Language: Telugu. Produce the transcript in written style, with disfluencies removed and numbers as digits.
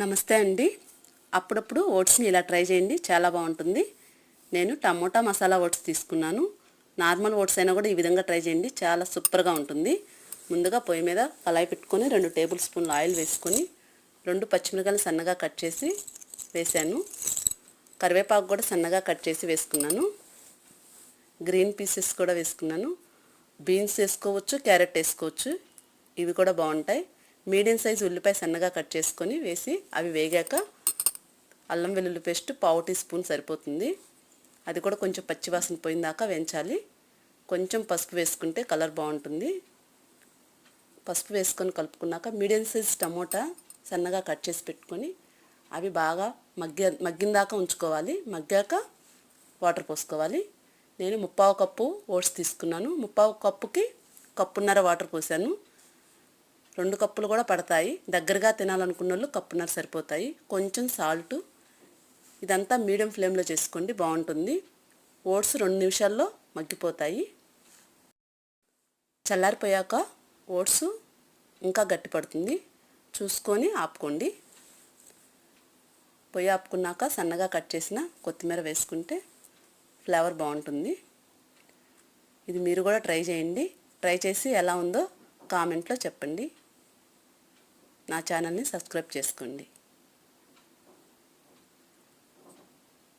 నమస్తే అండి. అప్పుడప్పుడు ఓట్స్ని ఇలా ట్రై చేయండి, చాలా బాగుంటుంది. నేను టమోటా మసాలా ఓట్స్ తీసుకున్నాను. నార్మల్ ఓట్స్ అయినా కూడా ఈ విధంగా ట్రై చేయండి, చాలా సూపర్గా ఉంటుంది. ముందుగా పొయ్యి మీద కళాయి పెట్టుకొని 2 టేబుల్ స్పూన్లు ఆయిల్ వేసుకొని 2 పచ్చిమిరపకాయలు సన్నగా కట్ చేసి వేసాను. కరివేపాకు కూడా సన్నగా కట్ చేసి వేసుకున్నాను. గ్రీన్ పీసెస్ కూడా వేసుకున్నాను. బీన్స్ వేసుకోవచ్చు, క్యారెట్ వేసుకోవచ్చు, ఇవి కూడా బాగుంటాయి. మీడియం సైజు ఉల్లిపాయ సన్నగా కట్ చేసుకొని వేసి అవి వేగాక అల్లం వెల్లుల్లి పేస్ట్ 1/2 టీ స్పూన్ సరిపోతుంది. అది కూడా కొంచెం పచ్చివాసన పోయిందాకా వేయించాలి. కొంచెం పసుపు వేసుకుంటే కలర్ బాగుంటుంది. పసుపు వేసుకొని కలుపుకున్నాక మీడియం సైజు టమోటా సన్నగా కట్ చేసి పెట్టుకొని అవి బాగా మగ్గిన దాకా ఉంచుకోవాలి. మగ్గాక వాటర్ పోసుకోవాలి. నేను 3/4 కప్పు ఓట్స్ తీసుకున్నాను. 3/4 కప్పుకి కప్పున్నర వాటర్ పోసాను. 2 కప్పులు కూడా పడతాయి. దగ్గరగా తినాలనుకున్న వాళ్ళు కప్పున్నర సరిపోతాయి. కొంచెం సాల్ట్. ఇదంతా మీడియం ఫ్లేమ్లో చేసుకోండి, బాగుంటుంది. ఓట్స్ 2 నిమిషాల్లో మగ్గిపోతాయి. చల్లారిపోయాక ఓట్స్ ఇంకా గట్టి పడుతుంది, చూసుకొని ఆపుకోండి. పొయ్యి ఆపుకున్నాక సన్నగా కట్ చేసిన కొత్తిమీర వేసుకుంటే ఫ్లేవర్ బాగుంటుంది. ఇది మీరు కూడా ట్రై చేయండి. ట్రై చేసి ఎలా ఉందో కామెంట్లో చెప్పండి. నా ఛానల్ని సబ్స్క్రైబ్ చేసుకోండి.